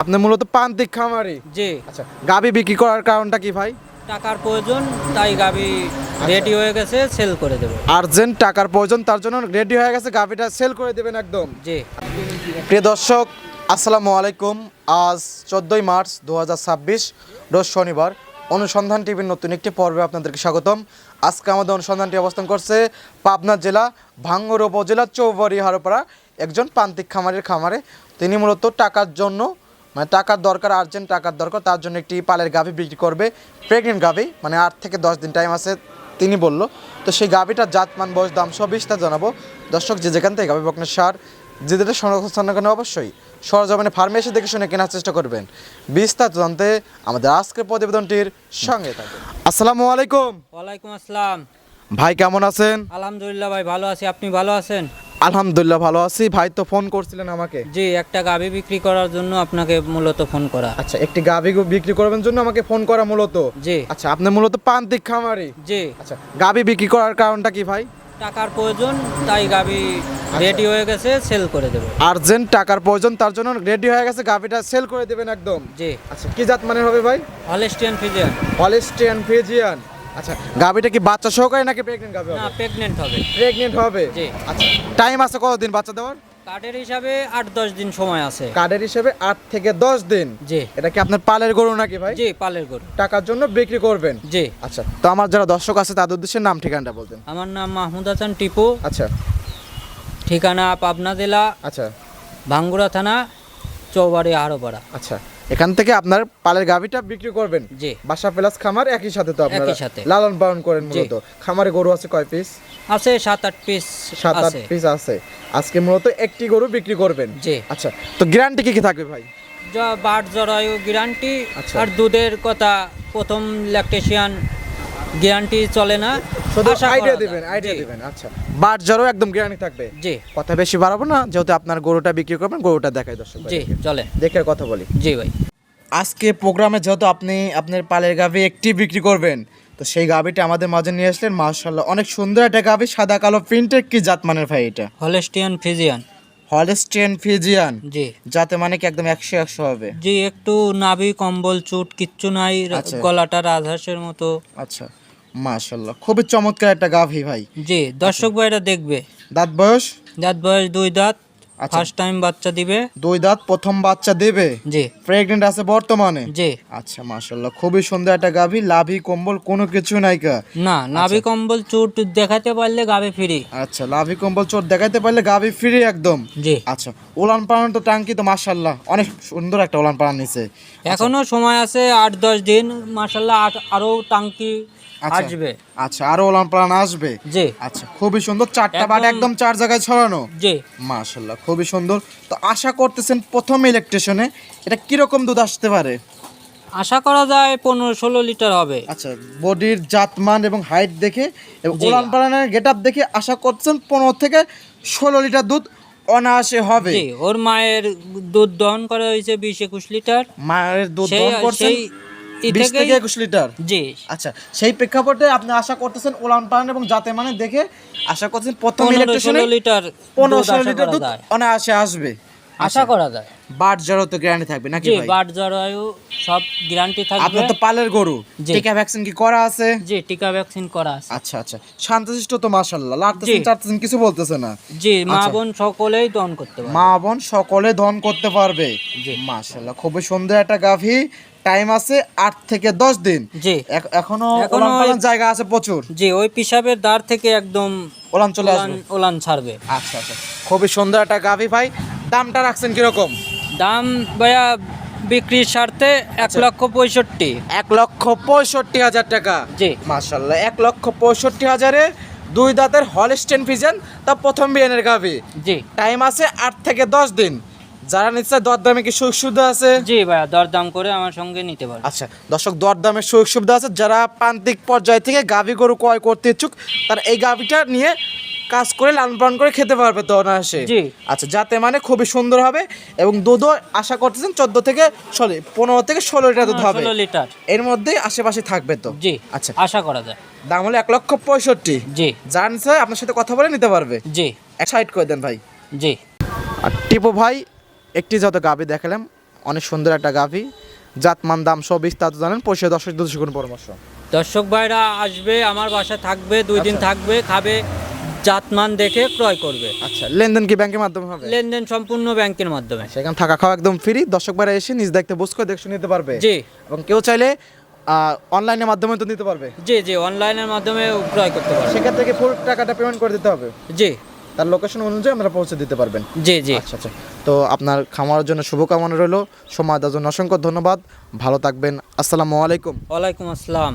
আপনি মূলত প্রান্তিক খামারি। জি। আচ্ছা, গাভী বিক্রি করার কারণটা কি ভাই? টাকার প্রয়োজন, তাই গাভী রেডি হয়ে গেছে, সেল করে দেব। আর্জেন্ট টাকার প্রয়োজন, তার জন্য রেডি হয়ে গেছে, গাভীটা সেল করে দেবেন একদম। জি। প্রিয় দর্শক, আসসালামু আলাইকুম। আজ 14ই মার্চ 2026 রোজ শনিবার। অনুসন্ধান টিভির নতুন একটি পর্বে আপনাদেরকে স্বাগতম। আজকে আমাদের অনুসন্ধানটি অবস্থান করছে পাবনা জেলা ভাঙ্গুড়া উপজেলা চৌবাড়ি হারোপাড়া একজন প্রান্তিক খামারের খামারে। তিনি মূলত টাকার জন্য, মানে টাকার দরকার, আর্জেন্ট টাকার দরকার, তার জন্য একটি পালের গাভী বিক্রি করবে। প্রেগনেন্ট গাভী, মানে 8 থেকে 10 দিন টাইম আছে তিনি বলল। তো সেই গাভীটার জাতমান, বয়স, দাম সব বিস্তারিত জানাবো। দর্শক যে যেখান থেকে গাভী বকনের সার যেটা সংরক্ষণ কেন অবশ্যই সরজমিনে ফার্মে এসে দেখে শুনে কেনার চেষ্টা করবেন। বিস্তারিত জানতে আমাদের আজকের প্রতিবেদনটির সঙ্গে থাকবেন। আসসালামু আলাইকুম। ওয়ালাইকুম আসসালাম। ভাই কেমন আছেন? আলহামদুলিল্লাহ ভাই, ভালো আছি। আপনি ভালো আছেন? আলহামদুলিল্লাহ ভালো আছি। ভাই তো ফোন করছিলেন আমাকে। জি, একটা গাভী বিক্রি করার জন্য আপনাকে মূলত ফোন করা। আচ্ছা, একটি গাভী বিক্রি করবেন জন্য আমাকে ফোন করা মূলত। জি। আচ্ছা, আপনি মূলত প্রান্তিক খামারি। জি। আচ্ছা, গাভী বিক্রি করার কারণটা কি ভাই? টাকার প্রয়োজন, তাই গাভী রেডি হয়ে গেছে, সেল করে দেব। আর্জেন্ট টাকার প্রয়োজন, তার জন্য রেডি হয়ে গেছে, গাভীটা সেল করে দেবেন একদম। জি। আচ্ছা, কি জাত মানের হবে ভাই? Holstein Friesian. Holstein Friesian. আচ্ছা, গাভীটা কি বাচ্চা সহকারে নাকি প্রেগনেন্ট গাভী না, হবে? প্রেগনেন্ট হবে। প্রেগনেন্ট হবে। জি। আচ্ছা, টাইম আছে কতদিন বাচ্চা দেওয়ার? কার্ডের হিসাবে 8-10 দিন সময় আছে। কার্ডের হিসেবে 8 থেকে 10 দিন। জি। এটা কি আপনার পালের গরু নাকি ভাই? জি, পালের গরু। টাকার জন্য বিক্রি করবেন। জি। আচ্ছা, তো আমার যারা দর্শক আছে তাদের উদ্দেশ্যে নাম ঠিকানাটা বলতেন। আমার নাম মাহমুদ হাসান টিপু। আচ্ছা ঠিকানা পাবনা জেলা আচ্ছা ভাঙ্গুড়া থানা চৌবাড়ি হারোপাড়া। আচ্ছা, এখান থেকে আপনার পালের গাভীটা বিক্রি করবেন। জি। বাসা প্লাস খামার একই সাথে তো আপনারা একই সাথে। লালন পালন করেন জি। মূলত। খামারে গরু আছে কয় পিস? আছে 7-8 পিস 7-8 আছে। পিস আছে। আজকে মূলত একটি গরু বিক্রি করবেন। জি। আচ্ছা, তো গ্যারান্টি কি কি থাকবে ভাই? যা বাট জরায়ু গ্যারান্টি। আচ্ছা। আর দুধের কথা, প্রথম ল্যাকটেশিয়ান গ্যারান্টি চলে না, শুধু আশা করা আইডিয়া যায়। দিবেন, আইডিয়া জি। দিবেন। আচ্ছা, বাট জরও একদম গ্যারান্টি থাকবে। জি। কথা বেশি বাড়াবো না, যেহেতু আপনার গরুটা বিক্রি করবেন, গরুটা দেখাই দর্শক জি, ভাইদেরকে। চলে। দেখে কথা বলি। জি ভাই। আজকে প্রোগ্রামে যেহেতু আপনি আপনার পালের গাভী একটি বিক্রি করবেন, তো সেই গাভীটা আমাদের মাঝে নিয়ে আসলেন। মাশাআল্লাহ, অনেক সুন্দর একটা গাভী, সাদা কালো প্রিন্টের। কি জাত মানের ভাই এটা? Holstein Friesian. Holstein Friesian. জি। যাতে মানে কি একদম 100 হবে? জি, একটু নাভি কম্বল চুট কিচ্ছু নাই, আচ্ছা। গলাটা রাজহাঁসের মতো। আচ্ছা, মাশাআল্লাহ, খুবই চমৎকার একটা গাভী ভাই। জি, দর্শক ভাইরা দেখবে। দাঁত বয়স? দাঁত বয়স 2 দাঁত। আচ্ছা। ফার্স্ট টাইম বাচ্চা দিবে। 2 দাঁত, প্রথম বাচ্চা দেবে। জি। প্রেগনেন্ট আছে বর্তমানে? জি। আচ্ছা, মাশাআল্লাহ, খুবই সুন্দর একটা গাভী। লাভি কম্বল কোনো কিছু নাই কা? না, নাভি কম্বল চুট দেখাতে পারলে গাবে ফ্রি। আচ্ছা, লাভি কম্বল চোট দেখাইতে পারলে গাভী ফ্রি একদম। জি। আচ্ছা, উলান পালান তো টাঙ্কি তো মাশাআল্লাহ অনেক সুন্দর একটা উলান পালান নিছে। এখনো সময় আছে 8-10 দিন, মাশাআল্লাহ আরো টাঙ্কি আচ্ছা। আসবে। আচ্ছা, আরো উলান পালান আসবে। জি। আচ্ছা, খুবই সুন্দর, চারটা বাট একদম- একদম 4 জায়গায় ছড়ানো। জি। মাশাআল্লাহ, খুবই সুন্দর। তো আশা করতেছেন প্রথম ইলেকট্রিশনে এটা কিরকম দুধ আসতে পারে? আশা করা যায় 15-16 লিটার হবে। আচ্ছা, বডির জাতমান এবং হাইট দেখে এবং জি। উলান পালানের গেটআপ দেখে আশা করছেন 15 থেকে 16 লিটার দুধ অনায়াসে হবে। জি, ওর মায়ের দুধ দহন করা হয়েছে 20-21 লিটার। মায়ের দুধ সেই দহন করছেন সেই ই 20 থেকে থেকেই- 21 লিটার। জি। আচ্ছা, সেই প্রেক্ষাপটে আপনি আশা করতেছেন উলান পালান এবং জাতে মানে দেখে আশা করছেন প্রথম 15-16 ইলেকট্রিশনে লিটার 15-16 আশা লিটার করা দুধ যায়। অনায়াসে আসবে। আশা করা যায়। বাট জড়ো তো গ্যারান্টি থাকবে নাকি জি, ভাই? বাট জরায়ু সব গ্যারান্টি থাকবে। আপনার তো পালের গরু, জি। টিকা ভ্যাকসিন কি করা আছে? জি, টিকা ভ্যাকসিন করা আছে। আচ্ছা আচ্ছা, শান্তশিষ্ট তো মাশাআল্লাহ, লাড়তেছেন জি। চাড়তেছেন কিছু বলতেছে না। জি, মা আচ্ছা। বোন সকলেই দহন করতে পারে। মা বোন সকলে দহন করতে পারবে। জি। মাশাআল্লাহ, খুবই সুন্দর একটা গাভী। টাইম আছে 8 থেকে 10 দিন। জি। এখনো এখনো উলান পালান জায়গা আছে প্রচুর। জি, ওই পিসাবের দ্বার থেকে একদম উলান চলে আসবে। ওলান ছাড়বে। আচ্ছা আচ্ছা, খুবই সুন্দর একটা গাভী ভাই। দামটা রাখছেন কিরকম? দাম ভাইয়া বিক্রির স্বার্থে 1,65,000। 1,65,000 টাকা। জি। মাশাআল্লাহ, 1,65,000-এ 2 দাঁতের হলস্টেইন ফ্রিজিয়ান, তা প্রথম বিয়ানের গাভী। জি। টাইম আছে 8 থেকে 10 দিন। যারা নিচ্ছে দরদামে কি সুযোগ সুবিধা আছে? জি ভাইয়া, দরদাম করে আমার সঙ্গে নিতে পারবে। আচ্ছা, দর্শক, দরদামের সুযোগ সুবিধা আছে। যারা প্রান্তিক পর্যায় থেকে গাভী গরু ক্রয় করতে ইচ্ছুক, তারা এই গাভীটা নিয়ে কাজ করে লালন পালন করে খেতে পারবে তো অনায়াসে। জি। আচ্ছা, যাতে মানে খুবই সুন্দর হবে এবং দুধও আশা করতেছেন 15 থেকে 16 লিটার দুধ হবে। 16 লিটার। এর মধ্যেই আশেপাশে থাকবে তো? জি। আচ্ছা, আশা করা যায়। দাম হলো 1,65,000। জি। যার নিচ্ছে আপনার সাথে কথা বলে নিতে পারবে। জি। এক সাইড করে দেন ভাই। জি। আর টিপু ভাই, একটি যত গাভী দেখালাম, অনেক সুন্দর একটা গাভী, জাতমান দাম সব বিস্তারিত জানেন, পয়সা দর্শক দুশো কোন পরামর্শ। দর্শক ভাইরা আসবে, আমার বাসায় থাকবে, 2 দিন আচ্ছা। থাকবে, খাবে, জাতমান দেখে ক্রয় করবে। আচ্ছা, লেনদেন কি ব্যাংকের মাধ্যমে হবে? লেনদেন সম্পূর্ণ ব্যাংকের মাধ্যমে। সেখানে থাকা খাওয়া একদম ফ্রি, দর্শক ভাইরা এসে নিজ দায়িত্বে বুঝ করে দেখে শুনে নিতে পারবে। জি এবং কেউ চাইলে অনলাইনের মাধ্যমে তো নিতে পারবে। জি জি, অনলাইনের মাধ্যমে ক্রয় করতে পারবে। সেক্ষেত্রে কি পুরো টাকাটা পেমেন্ট করে দিতে হবে? জি তার লোকেশন অনুযায়ী আমরা পৌঁছে দিতে পারবেন। জি জি। আচ্ছা আচ্ছা, তো আপনার খামারের জন্য শুভকামনা রইল, সময় দেওয়ার জন্য অসংখ্য ধন্যবাদ, ভালো থাকবেন, আসসালামু আলাইকুম। ওয়ালাইকুম আসসালাম।